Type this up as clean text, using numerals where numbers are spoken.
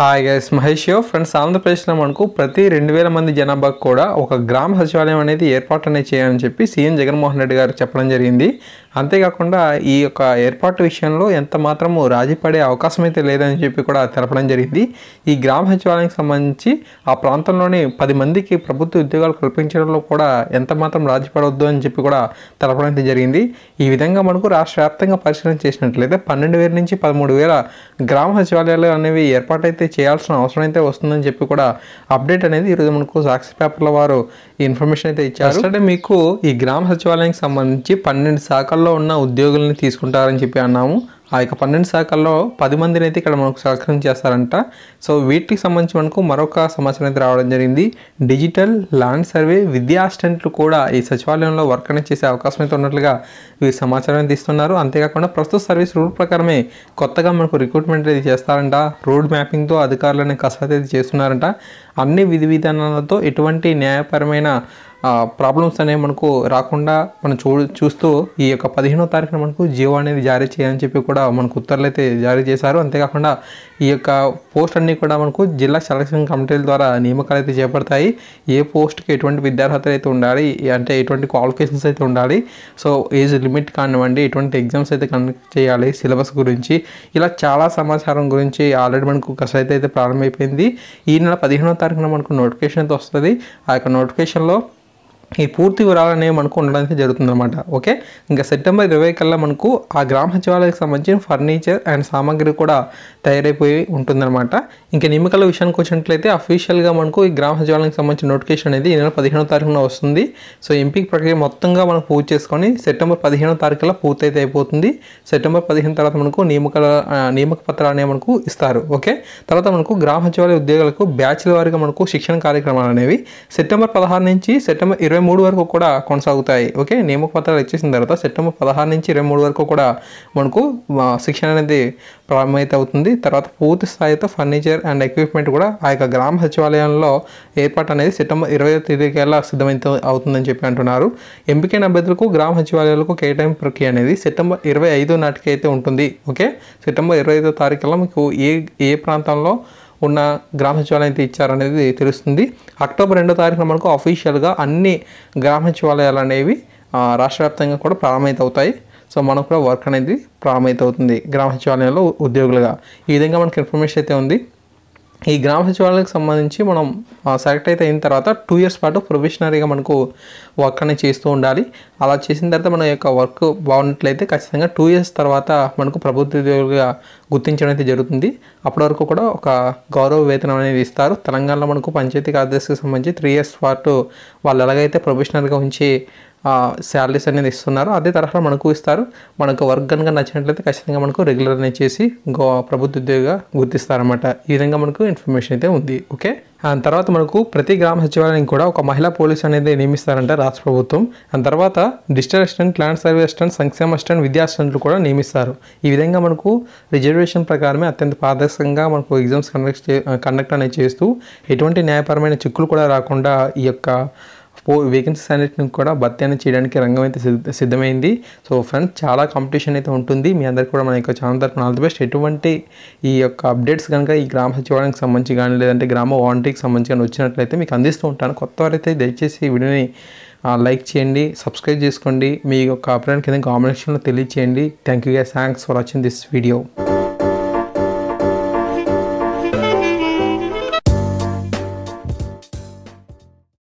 Hi guys, Mahesh friends. ఆంధ్రప్రదేశ్లో మనకు ప్రతి 2000 మంది జనాభాకు కూడా ఒక గ్రామ సచివాలయం అనేది ఏర్పాటు అనేది చేయాలని చెప్పి సీఎం జగన్మోహన్ రెడ్డి గారు చెప్పడం జరిగింది. అంతేకాకుండా ఈ యొక్క ఏర్పాటు విషయంలో ఎంత మాత్రము రాజీ పడే అవకాశం అయితే లేదని చెప్పి కూడా తెలపడం జరిగింది. ఈ గ్రామ సచివాలయానికి సంబంధించి ఆ ప్రాంతంలోని 10 మందికి ప్రభుత్వ ఉద్యోగాలు కల్పించడంలో కూడా ఎంత మాత్రం రాజీ పడవద్దు అని చెప్పి కూడా తెలపడం అయితే జరిగింది. ఈ విధంగా మనకు రాష్ట్ర వ్యాప్తంగా పరిశీలన చేసినట్లయితే 12,000 నుంచి 13,000 గ్రామ సచివాలయాలు అనేవి ఏర్పాటైతే చేయాల్సిన అవసరం అయితే వస్తుందని చెప్పి కూడా అప్డేట్ అనేది ఈరోజు మనకు సాక్షి పేపర్ల వారు ఈ ఇన్ఫర్మేషన్ అయితే ఇచ్చారు. అంటే మీకు ఈ గ్రామ సచివాలయానికి సంబంధించి 12 శాఖల్లో ఉన్న ఉద్యోగుల్ని తీసుకుంటారని చెప్పి అన్నాము. ఆ యొక్క 12 శాఖల్లో 10 మందిని అయితే ఇక్కడ మనకు సహకారం చేస్తారంట. సో వీటికి సంబంధించి మనకు మరొక సమాచారం అయితే రావడం జరిగింది. డిజిటల్, ల్యాండ్ సర్వే, విద్యా అసిస్టెంట్లు కూడా ఈ సచివాలయంలో వర్క్ అనేది చేసే అవకాశం అయితే ఉన్నట్లుగా వీరు సమాచారం అయితే ఇస్తున్నారు. అంతేకాకుండా ప్రస్తుత సర్వీస్ రూల్ ప్రకారమే కొత్తగా మనకు రిక్రూట్మెంట్ అయితే చేస్తారంట. రోడ్ మ్యాపింగ్తో అధికారులనే కసరత్తు అయితే చేస్తున్నారంట. అన్ని విధి విధానాలతో ఎటువంటి న్యాయపరమైన ప్రాబ్లమ్స్ అనేవి మనకు రాకుండా మనం చూస్తూ ఈ యొక్క 15వ తారీఖున మనకు జీవో అనేది జారీ చేయాలని చెప్పి కూడా మనకు ఉత్తర్వులు అయితే జారీ చేశారు. అంతేకాకుండా ఈ యొక్క పోస్ట్ అన్నీ కూడా మనకు జిల్లా సెలక్షన్ కమిటీల ద్వారా నియామకాలు అయితే చేపడతాయి. ఏ పోస్ట్కి ఎటువంటి విద్యార్హతలు అయితే ఉండాలి, అంటే ఎటువంటి క్వాలిఫికేషన్స్ అయితే ఉండాలి, సో ఏజ్ లిమిట్ కానివ్వండి, ఎటువంటి ఎగ్జామ్స్ అయితే కండక్ట్ చేయాలి, సిలబస్ గురించి, ఇలా చాలా సమాచారం గురించి ఆల్రెడీ మనకు కసరత్తు అయితే ప్రారంభమైపోయింది. ఈ నెల 15వ తారీఖున మనకు నోటిఫికేషన్ అయితే వస్తుంది. ఆ యొక్క నోటిఫికేషన్లో ఈ పూర్తి వివరాలు అనేవి మనకు ఉండడానికి జరుగుతుందన్నమాట. ఓకే, ఇంకా సెప్టెంబర్ 20 కల్లా మనకు ఆ గ్రామ సచివాలయానికి సంబంధించిన ఫర్నిచర్ అండ్ సామాగ్రి కూడా తయారైపోయి ఉంటుందన్నమాట. ఇంకా నియమకాల విషయానికి వచ్చినట్లయితే అఫీషియల్గా మనకు ఈ గ్రామ సచివాలయానికి సంబంధించిన నోటిఫికేషన్ అనేది ఈ నెల 15వ తారీఖున వస్తుంది. సో ఎంపిక ప్రక్రియ మొత్తంగా మనం పూర్తి చేసుకొని సెప్టెంబర్ 15వ తారీఖులో పూర్తి అయితే అయిపోతుంది. సెప్టెంబర్ 15 తర్వాత మనకు నియామక పత్రాలు అనేవి మనకు ఇస్తారు. ఓకే, తర్వాత మనకు గ్రామ సచివాలయ ఉద్యోగులకు బ్యాచ్ల వారీగా మనకు శిక్షణ కార్యక్రమాలు అనేవి సెప్టెంబర్ 16 నుంచి సెప్టెంబర్ 23 వరకు కూడా కొనసాగుతాయి. ఓకే, నియామక పత్రాలు ఇచ్చేసిన తర్వాత సెప్టెంబర్ 16 నుంచి 23 వరకు కూడా మనకు శిక్షణ అనేది ప్రారంభమైతే అవుతుంది. తర్వాత పూర్తి స్థాయితో ఫర్నిచర్ అండ్ ఎక్విప్మెంట్ కూడా ఆ యొక్క గ్రామ సచివాలయంలో ఏర్పాటు అనేది సెప్టెంబర్ 20వ తేదీకల్లా సిద్ధమైతే అవుతుందని చెప్పి అంటున్నారు. ఎంపికైన అభ్యర్థులకు గ్రామ సచివాలయాలకు కేటాయింపు ప్రక్రియ అనేది సెప్టెంబర్ 25 నాటికి అయితే ఉంటుంది. ఓకే, సెప్టెంబర్ 25వ తారీఖులో మీకు ఏ ప్రాంతంలో ఉన్న గ్రామ సచివాలయం అయితే ఇచ్చారనేది తెలుస్తుంది. అక్టోబర్ 2వ తారీఖున మనకు అఫీషియల్గా అన్ని గ్రామ సచివాలయాలు అనేవి రాష్ట్ర వ్యాప్తంగా కూడా ప్రారంభమైతే అవుతాయి. సో మనకు కూడా వర్క్ అనేది ప్రారంభమైతే అవుతుంది గ్రామ సచివాలయంలో ఉద్యోగులుగా. ఈ విధంగా మనకి ఇన్ఫర్మేషన్ అయితే ఉంది. ఈ గ్రామ సచివాలయానికి సంబంధించి మనం సెలెక్ట్ అయితే అయిన తర్వాత 2 years పాటు ప్రొఫెషనరీగా మనకు వర్క్ అనేది చేస్తూ ఉండాలి. అలా చేసిన తర్వాత మన యొక్క వర్క్ బాగున్నట్లయితే ఖచ్చితంగా 2 years తర్వాత మనకు ప్రభుత్వ ఉద్యోగులుగా గుర్తించడం అయితే జరుగుతుంది. అప్పటి వరకు కూడా ఒక గౌరవ వేతనం అనేది ఇస్తారు. తెలంగాణలో మనకు పంచాయతీ కార్యదర్శికి సంబంధించి 3 years పాటు వాళ్ళు ఎలాగైతే ప్రొఫెషనల్గా ఉంచి శాలరీస్ అనేది ఇస్తున్నారు, అదే తరహా మనకు ఇస్తారు. మనకు వర్క్ కనుక నచ్చినట్లయితే ఖచ్చితంగా మనకు రెగ్యులర్ అనేది చేసి ప్రభుత్వ ఉద్యోగిగా గుర్తిస్తారన్నమాట. ఈ విధంగా మనకు ఇన్ఫర్మేషన్ అయితే ఉంది. ఓకే, దాని తర్వాత మనకు ప్రతి గ్రామ సచివాలయం కూడా ఒక మహిళా పోలీసు అనేది నియమిస్తారంట రాష్ట్ర ప్రభుత్వం. దాని తర్వాత digital assistant, land survey assistant, సంక్షేమ అసిస్టెంట్, విద్యా అసిస్టెంట్లు కూడా నియమిస్తారు. ఈ విధంగా మనకు రిజర్వేషన్ ప్రకారమే అత్యంత పారదర్శకంగా మనకు ఎగ్జామ్స్ కండక్ట్ అనేది చేస్తూ ఎటువంటి న్యాయపరమైన చిక్కులు కూడా రాకుండా ఈ యొక్క వేకెన్సీస్ అన్నిటిని కూడా భర్తీ అనేది చేయడానికి రంగం అయితే సిద్ధమైంది. సో ఫ్రెండ్స్, చాలా కాంపిటీషన్ అయితే ఉంటుంది. మీ అందరికీ కూడా మన యొక్క ఛానల్ తరపున ఆల్ ది బెస్ట్. ఎటువంటి ఈ యొక్క అప్డేట్స్ కనుక ఈ గ్రామ సచివాలయానికి సంబంధించి కానీ లేదంటే గ్రామ వాలంటీర్కి సంబంధించి కానీ వచ్చినట్లయితే మీకు అందిస్తూ ఉంటాను. కొత్త వారైతే దయచేసి ఈ వీడియోని లైక్ చేయండి, సబ్స్క్రైబ్ చేసుకోండి, మీ యొక్క అభిప్రాయం కింద కామెంట్ సెక్షన్లో తెలియచేయండి. Thank you guys, thanks for watching this video.